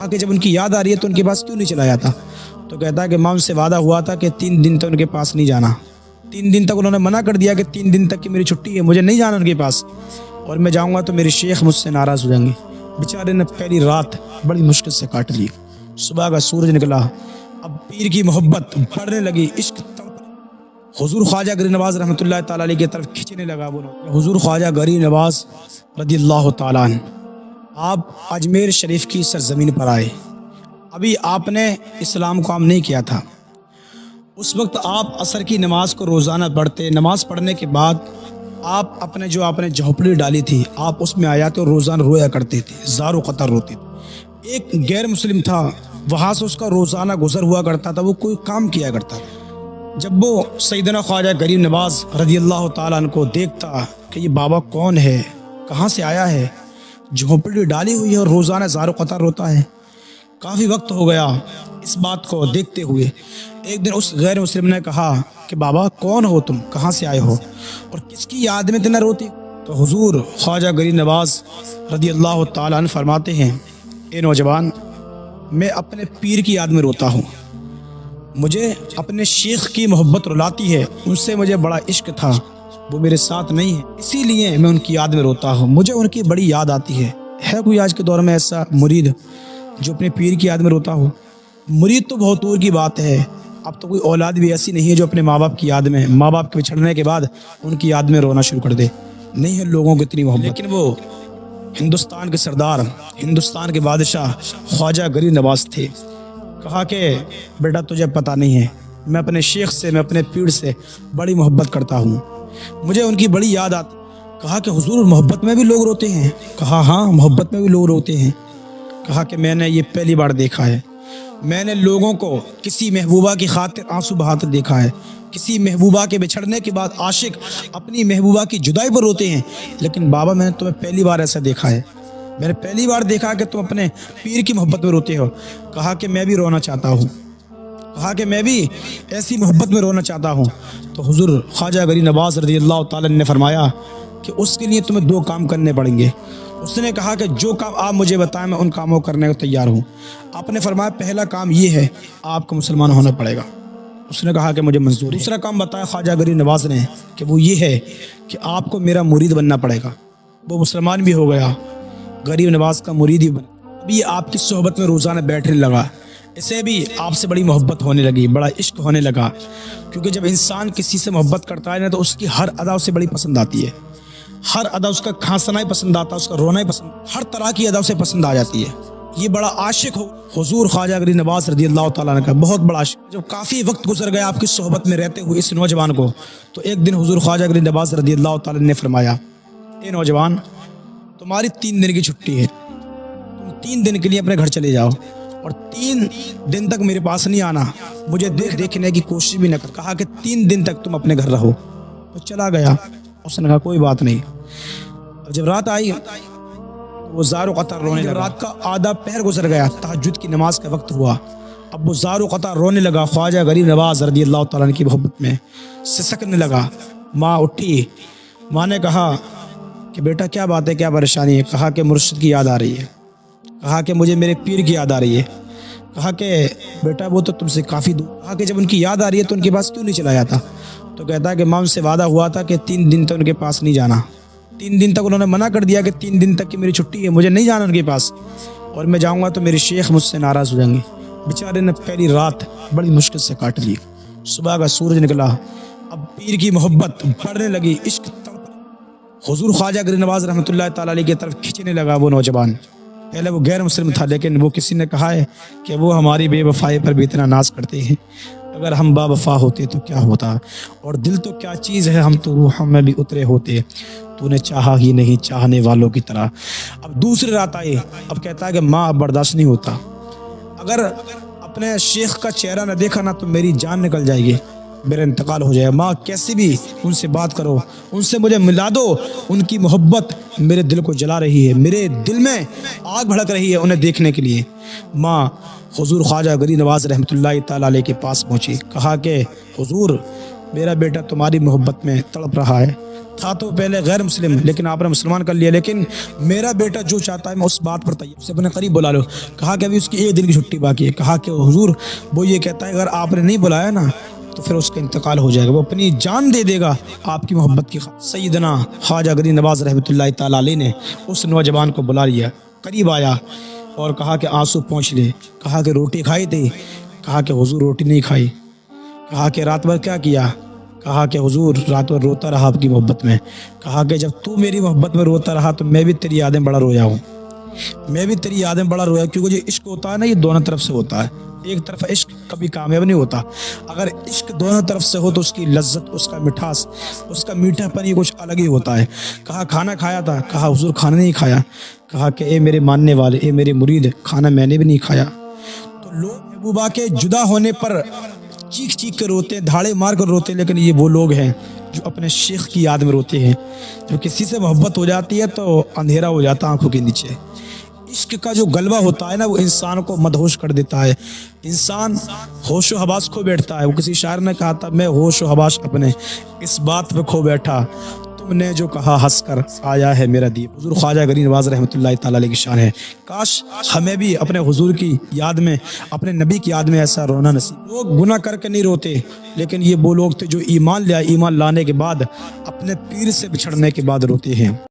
کہ جب ان کی یاد آ رہی ہے تو ان کے پاس کیوں نہیں چلا جاتا؟ تو کہتا ہے کہ ماں ان سے وعدہ ہوا تھا کہ 3 دن تک ان کے پاس نہیں جانا. 3 دن تک انہوں نے منع کر دیا کہ 3 دن تک کی میری چھٹی ہے, مجھے نہیں جانا ان کے پاس, اور میں جاؤں گا تو میرے شیخ مجھ سے ناراض ہو جائیں گے. بیچارے نے پہلی رات بڑی مشکل سے کاٹ لی. صبح کا سورج نکلا, اب پیر کی محبت بڑھنے لگی, عشق حضور خواجہ غریب نواز رحمۃ اللہ تعالیٰ علیہ کی طرف کھینچنے لگا. وہ حضور خواجہ غریب نواز رضی اللہ تعالیٰ عنہ آپ اجمیر شریف کی سرزمین پر آئے. ابھی آپ نے اسلام کو عام نہیں کیا تھا. اس وقت آپ عصر کی نماز کو روزانہ پڑھتے. نماز پڑھنے کے بعد آپ اپنے جو آپ نے جھونپڑی ڈالی تھی آپ اس میں آیات اور روزانہ رویا کرتے تھے, زار و قطر روتے تھے. ایک غیر مسلم تھا, وہاں سے اس کا روزانہ گزر ہوا کرتا تھا, وہ کوئی کام کیا کرتا تھا. جب وہ سیدنا خواجہ غریب نواز رضی اللہ تعالیٰ عنہ کو دیکھتا کہ یہ بابا کون ہے, کہاں سے آیا ہے, جھونپڑی ڈالی ہوئی ہے اور روزانہ زار و قطر روتا ہے. کافی وقت ہو گیا اس بات کو دیکھتے ہوئے. ایک دن اس غیر مسلم نے کہا کہ بابا کون ہو تم, کہاں سے آئے ہو, اور کس کی یاد میں اتنا روتی؟ تو حضور خواجہ غریب نواز رضی اللہ تعالیٰ عنہ فرماتے ہیں, اے نوجوان, میں اپنے پیر کی یاد میں روتا ہوں. مجھے اپنے شیخ کی محبت رلاتی ہے, ان سے مجھے بڑا عشق تھا, وہ میرے ساتھ نہیں ہے, اسی لیے میں ان کی یاد میں روتا ہوں, مجھے ان کی بڑی یاد آتی ہے. ہے کوئی آج کے دور میں ایسا مرید جو اپنے پیر کی یاد میں روتا ہو؟ مرید تو بہت دور کی بات ہے. اب تو کوئی اولاد بھی ایسی نہیں ہے جو اپنے ماں باپ کی یاد میں, ماں باپ کے بچھڑنے کے بعد ان کی یاد میں رونا شروع کر دے. نہیں ہے لوگوں کو اتنی محبت. لیکن وہ ہندوستان کے سردار, ہندوستان کے بادشاہ خواجہ غریب نواز تھے. کہا کہ بیٹا تجھے پتہ نہیں ہے, میں اپنے شیخ سے, میں اپنے پیر سے بڑی محبت کرتا ہوں, مجھے ان کی بڑی یاد آتی. کہا کہ حضور محبت میں بھی لوگ روتے ہیں؟ کہا ہاں محبت میں بھی لوگ روتے ہیں. کہا کہ میں نے یہ پہلی بار دیکھا ہے, میں نے لوگوں کو کسی محبوبہ کی خاطر آنسو بہاتے دیکھا ہے. کسی محبوبہ کے بچھڑنے کے بعد عاشق اپنی محبوبہ کی جدائی پر روتے ہیں, لیکن بابا میں نے تمہیں پہلی بار ایسا دیکھا ہے, میں نے پہلی بار دیکھا کہ تم اپنے پیر کی محبت میں روتے ہو. کہا کہ میں بھی رونا چاہتا ہوں, کہا کہ میں بھی ایسی محبت میں رونا چاہتا ہوں. تو حضور خواجہ غریب نواز رضی اللہ تعالیٰ نے فرمایا کہ اس کے لیے تمہیں 2 کام کرنے پڑیں گے. اس نے کہا کہ جو کام آپ مجھے بتائیں میں ان کاموں کرنے کو تیار ہوں. آپ نے فرمایا پہلا کام یہ ہے, آپ کو مسلمان ہونا پڑے گا. اس نے کہا کہ مجھے منظور ہے. دوسرا کام بتایا خواجہ غریب نواز نے کہ وہ یہ ہے کہ آپ کو میرا مرید بننا پڑے گا. وہ مسلمان بھی ہو گیا, غریب نواز کا مرید ہی بنا. ابھی آپ کی صحبت میں روزانہ بیٹھنے لگا, اسے بھی آپ سے بڑی محبت ہونے لگی, بڑا عشق ہونے لگا. کیونکہ جب انسان کسی سے محبت کرتا ہے نا تو اس کی ہر ادا اسے بڑی پسند آتی ہے, ہر ادا اس کا کھانسنا ہی پسند آتا ہے, اس کا رونا ہی پسند, ہر طرح کی ادا اسے پسند آ جاتی ہے. یہ بڑا عاشق ہو حضور خواجہ غریب نواز رضی اللہ تعالیٰ عنہ کا, بہت بڑا عاشق. جب کافی وقت گزر گیا آپ کی صحبت میں رہتے ہوئے اس نوجوان کو, تو ایک دن حضور خواجہ غریب نواز رضی اللہ تعالیٰ نے فرمایا, اے نوجوان, تمہاری 3 دن کی چھٹی ہے, تم 3 دن کے لیے اپنے گھر چلے جاؤ, اور 3 دن تک میرے پاس نہیں آنا, مجھے دیکھنے کی کوشش بھی نہ کر. کہا کہ 3 دن تک تم اپنے گھر رہو. تو چلا گیا. اس نے کہا کوئی بات نہیں. جب رات آئی وہ زار و قطر رونے لگا. رات کا آدھا پہر گزر گیا, تہجد کی نماز کا وقت ہوا. اب وہ زار و قطر رونے لگا. خواجہ غریب نواز رضی اللہ تعالیٰ عنہ کی محبت میں سسکنے لگا. ماں اٹھی, ماں نے کہا کہ بیٹا کیا بات ہے, کیا پریشانی ہے؟ کہا کہ مرشد کی یاد آ رہی ہے. کہا کہ مجھے میرے پیر کی یاد آ رہی ہے. کہا کہ بیٹا وہ تو تم سے کافی دور. کہا کہ جب ان کی یاد آ رہی ہے تو ان کے پاس کیوں نہیں چلا جاتا؟ تو کہتا ہے کہ ماں ان سے وعدہ ہوا تھا کہ 3 دن تک ان کے پاس نہیں جانا. 3 دن تک انہوں نے منع کر دیا کہ 3 دن تک کی میری چھٹی ہے, مجھے نہیں جانا ان کے پاس, اور میں جاؤں گا تو میرے شیخ مجھ سے ناراض ہو جائیں گے. بیچارے نے پہلی رات بڑی مشکل سے کاٹ لی. صبح کا سورج نکلا, اب پیر کی محبت بڑھنے لگی, عشق حضور خواجہ غریب نواز رحمۃ اللہ تعالیٰ علیہ کی طرف کھینچنے لگا. وہ نوجوان پہلے وہ غیر مسلم تھا, لیکن وہ کسی نے کہا ہے کہ وہ ہماری بے وفائی پر بھی اتنا ناز کرتے ہیں, اگر ہم با وفا ہوتے تو کیا ہوتا, اور دل تو کیا چیز ہے, ہم تو روح میں بھی اترے ہوتے, تو نے چاہا ہی نہیں چاہنے والوں کی طرح. اب دوسری رات آئی. اب کہتا ہے کہ ماں اب برداشت نہیں ہوتا, اگر اپنے شیخ کا چہرہ نہ دیکھا نا تو میری جان نکل جائے گی, میرا انتقال ہو جائے. ماں کیسی بھی ان سے بات کرو, ان سے مجھے ملا دو, ان کی محبت میرے دل کو جلا رہی ہے, میرے دل میں آگ بھڑک رہی ہے انہیں دیکھنے کے لیے. ماں حضور خواجہ غریب نواز رحمۃ اللہ تعالیٰ علیہ کے پاس پہنچی. کہا کہ حضور میرا بیٹا تمہاری محبت میں تڑپ رہا ہے, تھا تو پہلے غیر مسلم لیکن آپ نے مسلمان کر لیا، لیکن میرا بیٹا جو چاہتا ہے میں اس بات پر تیار، اسے اپنے قریب بلا لو۔ کہا کہ ابھی اس کی 1 دن کی چھٹی باقی ہے۔ کہا کہ حضور وہ یہ کہتا ہے اگر آپ نے نہیں بلایا نا تو پھر اس کا انتقال ہو جائے گا، وہ اپنی جان دے دے گا آپ کی محبت کی خاطر۔ سیدنا خواجہ غریب نواز رحمۃ اللہ تعالیٰ علیہ نے اس نوجوان کو بلا لیا، قریب آیا اور کہا کہ آنسو پہنچ لے۔ کہا کہ روٹی کھائی تھی؟ کہا کہ حضور روٹی نہیں کھائی۔ کہا کہ رات بھر کیا کیا؟ کہا کہ حضور رات بھر روتا رہا آپ کی محبت میں۔ کہا کہ جب تو میری محبت میں روتا رہا تو میں بھی تیری یادیں بڑا رویا ہوں، میں بھی تیری یادیں بڑا رویا، کیونکہ جو عشق ہوتا ہے نا یہ دونوں طرف سے ہوتا ہے، ایک طرف عشق کبھی کامیاب نہیں ہوتا، اگر عشق دونوں طرف سے ہو تو اس کی لذت، اس کا مٹھاس، اس کا میٹھا پن یہ کچھ الگ ہی ہوتا ہے۔ کہا کھانا کھایا تھا؟ کہا حضور کھانا نہیں کھایا۔ کہا کہ اے میرے ماننے والے، اے میرے مرید، کھانا میں نے بھی نہیں کھایا۔ تو لوگ محبوبہ کے جدا ہونے پر چیخ چیخ کے روتے ہیں، دھاڑے مار کر روتے ہیں، لیکن یہ وہ لوگ ہیں جو اپنے شیخ کی یاد میں روتے ہیں۔ جب کسی سے محبت ہو جاتی ہے تو اندھیرا ہو جاتا ہے آنکھوں کے نیچے۔ عشق کا جو غلبہ ہوتا ہے نا وہ انسان کو مدہوش کر دیتا ہے، انسان ہوش و حواس کھو بیٹھتا ہے۔ وہ کسی شاعر نے کہا تھا میں ہوش و حواس اپنے اس بات پہ کھو بیٹھا، تم نے جو کہا ہنس کر آیا ہے میرا دیپ۔ حضور خواجہ غریب نواز رحمۃ اللہ تعالیٰ علیہ کی شان ہے۔ کاش ہمیں بھی اپنے حضور کی یاد میں، اپنے نبی کی یاد میں ایسا رونا نصیب۔ لوگ گناہ کر کے نہیں روتے، لیکن یہ وہ لوگ تھے جو ایمان لیا، ایمان لانے کے بعد اپنے پیر سے بچھڑنے کے بعد روتے ہیں۔